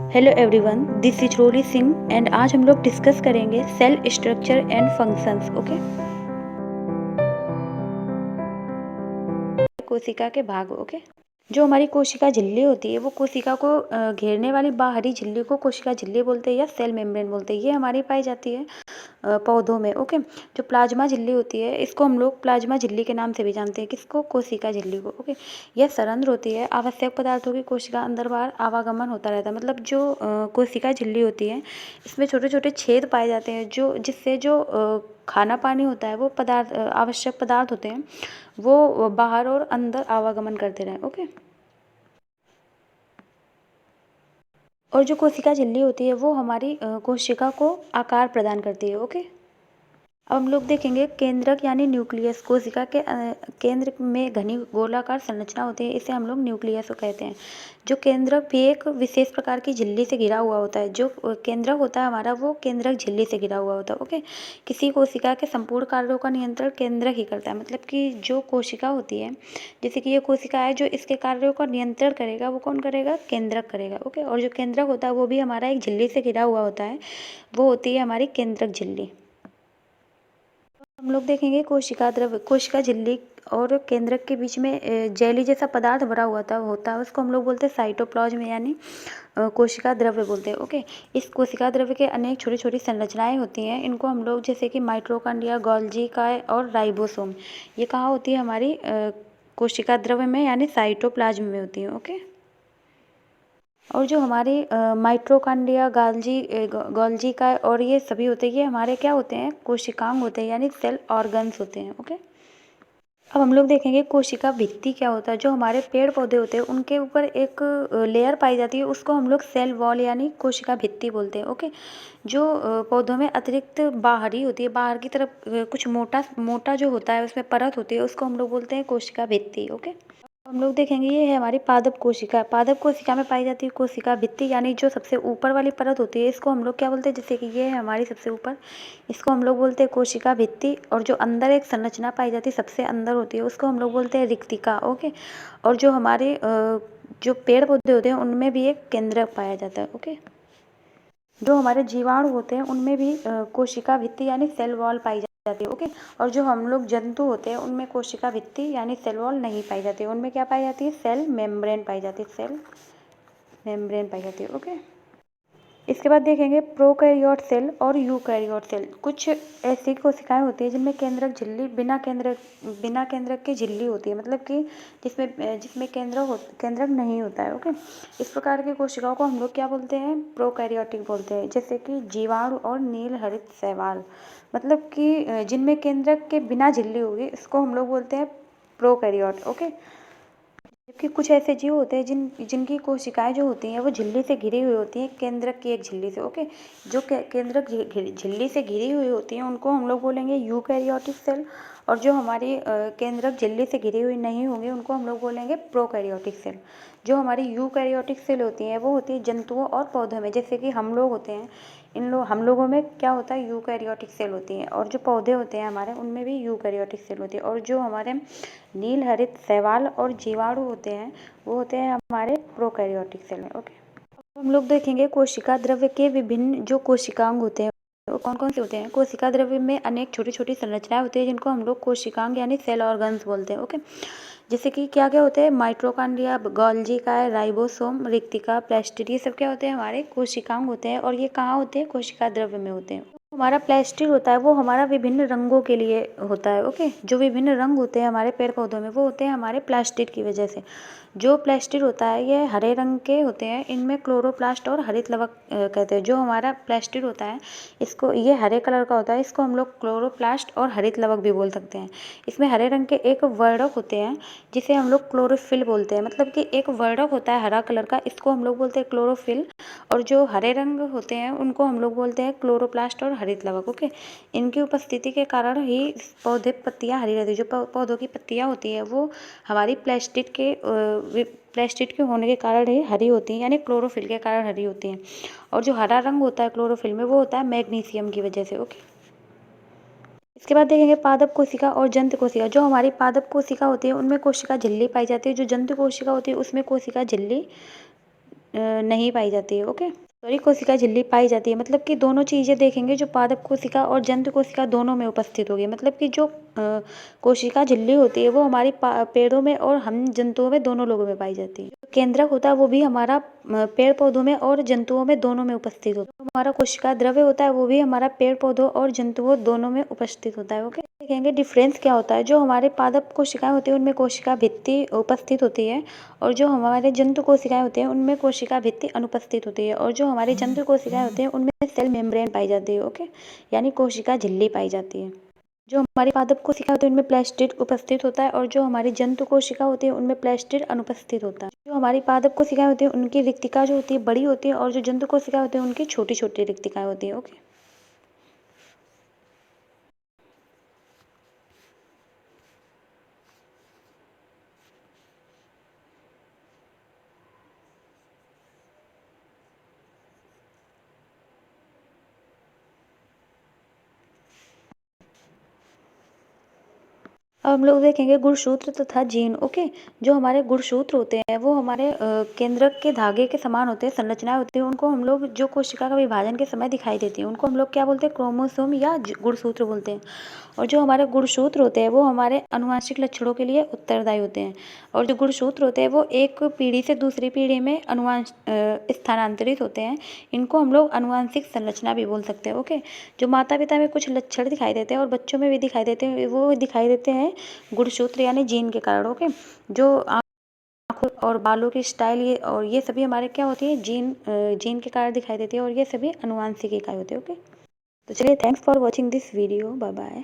Hello everyone, this is Roli Singh and आज हम लोग डिस्कस करेंगे cell structure and functions. Okay, कोशिका के भाग। ओके, जो हमारी कोशिका झिल्ली होती है वो कोशिका को घेरने वाली बाहरी झिल्ली को कोशिका झिल्ली बोलते हैं या सेल मेम्ब्रेन बोलते हैं। ये हमारी पाई जाती है पौधों में। ओके, जो प्लाज्मा झिल्ली होती है इसको हम लोग प्लाज्मा झिल्ली के नाम से भी जानते हैं। किसको? कोशिका झिल्ली को। ओके, यह सरंध्र होती है। आवश्यक पदार्थों की कोशिका अंदर बाहर आवागमन होता रहता है। मतलब जो कोशिका झिल्ली होती है इसमें छोटे छोटे छेद पाए जाते हैं जो जिससे जो खाना पानी होता है वो पदार्थ आवश्यक पदार्थ होते हैं वो बाहर और अंदर आवागमन करते रहें। ओके, और जो कोशिका झिल्ली होती है वो हमारी कोशिका को आकार प्रदान करती है। ओके, अब हम लोग देखेंगे केंद्रक यानी न्यूक्लियस। कोशिका के केंद्र में घनी गोलाकार संरचना होती है, इसे हम लोग न्यूक्लियस कहते हैं। जो केंद्रक भी एक विशेष प्रकार की झिल्ली से घिरा हुआ होता है। जो केंद्रक होता है हमारा वो केंद्रक झिल्ली से घिरा हुआ होता है। ओके, किसी कोशिका के संपूर्ण कार्यों का नियंत्रण केंद्रक ही करता है। मतलब कि जो कोशिका होती है, जैसे कि ये कोशिका है, जो इसके कार्यों का नियंत्रण करेगा वो कौन करेगा? केंद्रक करेगा। ओके, और जो केंद्रक होता है वो भी हमारा एक झिल्ली से घिरा हुआ होता है, वो होती है हमारी केंद्रक झिल्ली। हम लोग देखेंगे कोशिका द्रव्य। कोशिका झिल्ली और केंद्रक के बीच में जेली जैसा पदार्थ भरा हुआ होता है, उसको हम लोग बोलते हैं साइटोप्लाज्म यानी कोशिका द्रव्य बोलते हैं। ओके, इस कोशिका द्रव्य के अनेक छोटी छोटी संरचनाएं होती हैं। इनको हम लोग जैसे कि माइटोकॉन्ड्रिया, गोल्गी काय और राइबोसोम, ये कहाँ होती है? हमारी कोशिका द्रव्य में यानी साइटोप्लाज्म में होती है। ओके, और जो हमारे माइटोकॉन्ड्रिया, गोल्गी का और ये सभी होते हैं, ये हमारे क्या होते हैं? कोशिकांग होते हैं यानी सेल ऑर्गन्स होते हैं। ओके, अब हम लोग देखेंगे कोशिका भित्ति क्या होता है। जो हमारे पेड़ पौधे होते हैं उनके ऊपर एक लेयर पाई जाती है, उसको हम लोग सेल वॉल यानी कोशिका भित्ति बोलते हैं। ओके, जो पौधों में अतिरिक्त बाहरी होती है, बाहर की तरफ कुछ मोटा मोटा जो होता है उसमें परत होती है, उसको हम लोग बोलते हैं कोशिका भित्ति। ओके, हम लोग देखेंगे ये है हमारी पादप कोशिका। पादप कोशिका में पाई जाती है कोशिका भित्ति यानी जो सबसे ऊपर वाली परत होती है, इसको हम लोग क्या बोलते हैं? जैसे कि ये है हमारी सबसे ऊपर, इसको हम लोग बोलते हैं कोशिका भित्ति। और जो अंदर एक संरचना पाई जाती है सबसे अंदर होती है, उसको हम लोग बोलते हैं रिक्तिका। ओके, और जो हमारे जो पेड़ पौधे होते हैं उनमें भी एक केंद्रक पाया जाता है। ओके, जो हमारे जीवाणु होते हैं उनमें भी कोशिका भित्ति यानी सेल वॉल पाई जाती है। ओके, और जो हम लोग जंतु होते हैं उनमें कोशिका भित्ति यानी सेल वॉल नहीं पाई जाती है, उनमें क्या पाई जाती है? सेल मेम्ब्रेन पाई जाती है, सेल मेम्ब्रेन पाई जाती है। ओके, इसके बाद देखेंगे प्रोकैरियोट सेल और यूकैरियोट सेल। कुछ ऐसी कोशिकाएं होती है जिनमें केंद्रक झिल्ली बिना केंद्रक की झिल्ली होती है, मतलब कि जिसमें जिसमें केंद्रक नहीं होता है। ओके, इस प्रकार की कोशिकाओं को हम लोग क्या बोलते हैं? प्रोकैरियोटिक बोलते हैं। जैसे कि जीवाणु और नील हरित शैवाल, मतलब कि जिनमें केंद्रक के बिना झिल्ली होगी, इसको हम लोग बोलते हैं प्रोकैरियोट। ओके, जबकि कुछ ऐसे जीव होते हैं जिनकी कोशिकाएं जो होती हैं वो झिल्ली से घिरी हुई होती हैं, केंद्रक की एक झिल्ली से। ओके, जो केंद्रक झिल्ली से घिरी हुई होती हैं उनको हम लोग बोलेंगे यूकैरियोटिक सेल, और जो हमारी केंद्रक झिल्ली से घिरी हुई नहीं होंगी उनको हम लोग बोलेंगे प्रोकैरियोटिक सेल। जो हमारी यूकैरियोटिक सेल होती हैं वो होती है जंतुओं और पौधों में। जैसे कि हम लोग होते हैं, हम लोगों में क्या होता है? यूकैरियोटिक सेल होती हैं। और जो पौधे होते हैं हमारे उनमें भी यूकैरियोटिक सेल होती है। और जो हमारे नील हरित शैवाल और जीवाणु होते हैं वो होते हैं हमारे प्रोकैरियोटिक सेल में। ओके, हम लोग देखेंगे कोशिका द्रव्य के विभिन्न जो कोशिकांग होते हैं वो कौन कौन से होते हैं। कोशिका द्रव्य में अनेक छोटी छोटी संरचनाएं होती है जिनको हम लोग कोशिकांग यानी सेल ऑर्गन्स बोलते हैं। ओके, जैसे कि क्या क्या होते हैं? माइटोकॉन्ड्रिया, गोल्गी काय, राइबोसोम, रिक्तिका, प्लास्टिड, ये सब क्या होते हैं? हमारे कोशिकांग होते हैं। और ये कहाँ होते हैं? कोशिका द्रव्य में होते हैं। हमारा प्लास्टिड होता है वो हमारा विभिन्न रंगों के लिए होता है। ओके, जो विभिन्न रंग होते हैं हमारे पेड़ पौधों में वो होते हैं हमारे प्लास्टिड की वजह से। जो प्लास्टिड होता है ये हरे रंग के होते हैं, इनमें क्लोरोप्लास्ट और हरित लवक कहते हैं। जो हमारा प्लास्टिड होता है इसको, ये हरे कलर का होता है, इसको हम लोग क्लोरोप्लास्ट और हरित लवक भी बोल सकते हैं। इसमें हरे रंग के एक वर्णक होते हैं जिसे हम लोग क्लोरोफिल बोलते हैं। मतलब कि एक वर्णक होता है हरा कलर का, इसको हम लोग बोलते हैं क्लोरोफिल। और जो हरे रंग होते हैं उनको हम लोग बोलते हैं क्लोरोप्लास्ट और हरित लवक। ओके, इनकी उपस्थिति के कारण ही पौधे पत्तियां हरी रहती है। जो पौधों की पत्तियां होती हैं वो हमारी प्लास्टिड के होने के कारण ही हरी होती हैं, यानी क्लोरोफिल के कारण हरी होती हैं। और जो हरा रंग होता है क्लोरोफिल में वो होता है मैग्नीशियम की वजह से। ओके, इसके बाद देखेंगे पादप कोशिका और जंतु कोशिका। जो हमारी पादप कोशिका होती है उनमें कोशिका झिल्ली पाई जाती है। जो जंतु कोशिका होती है उसमें कोशिका झिल्ली नहीं पाई जाती है। ओके, सॉरी, कोशिका झिल्ली पाई जाती है, मतलब कि दोनों चीज़ें देखेंगे जो पादप कोशिका और जंतु कोशिका दोनों में उपस्थित होगी। मतलब कि जो कोशिका झिल्ली होती है वो हमारी पेड़ों में और हम जंतुओं में दोनों लोगों में पाई जाती है। केंद्रक होता है वो भी हमारा पेड़ पौधों में और जंतुओं में दोनों में उपस्थित होता है। हमारा कोशिका द्रव्य होता है वो भी हमारा पेड़ पौधों और जंतुओं दोनों में उपस्थित होता है। ओके, देखेंगे डिफरेंस क्या होता है। जो हमारे पादप कोशिकाएं होती है उनमें कोशिका भित्ति उपस्थित होती है, और जो हमारे जंतु कोशिकाएं होती हैं उनमें कोशिका भित्ति अनुपस्थित होती है, और जो हमारी जंतु कोशिकाएं होती हैं उनमें सेल मेम्ब्रेन पाई जाती है। ओके, यानी कोशिका झिल्ली पाई जाती है। जो हमारी पादप कोशिका होती है उनमें प्लास्टिड उपस्थित होता है, और जो हमारी जंतु कोशिका होती है उनमें प्लास्टिड अनुपस्थित होता है। जो हमारी पादप कोशिकाएं होती है उनकी रिक्तिका जो होती है बड़ी होती है, और जो जंतु कोशिका होती है उनकी छोटी छोटी रिक्तिकाएं होती है। ओके, अब हम लोग देखेंगे गुणसूत्र तथा जीन। ओके, जो हमारे गुणसूत्र होते हैं वो हमारे केंद्रक के धागे के समान होते हैं, संरचनाएं होती हैं। उनको हम लोग जो कोशिका का विभाजन के समय दिखाई देती है उनको हम लोग क्या बोलते हैं, क्रोमोसोम या गुणसूत्र बोलते हैं। और जो हमारे गुणसूत्र होते हैं वो हमारे आनुवंशिक लक्षणों के लिए उत्तरदायी होते हैं। और जो गुणसूत्र होते हैं वो एक पीढ़ी से दूसरी पीढ़ी में स्थानांतरित होते हैं। इनको हम लोग आनुवंशिक संरचना भी बोल सकते हैं। ओके, जो माता पिता में कुछ लक्षण दिखाई देते हैं और बच्चों में भी दिखाई देते हैं, वो दिखाई देते हैं गुणसूत्र यानी जीन के कारण। ओके, जो आँखों और बालों की स्टाइल ये और ये सभी हमारे क्या होती है, जीन के कारण दिखाई देती है, और ये सभी आनुवंशिक इकाई होती है। ओके, तो चलिए, thanks for watching this video, bye bye.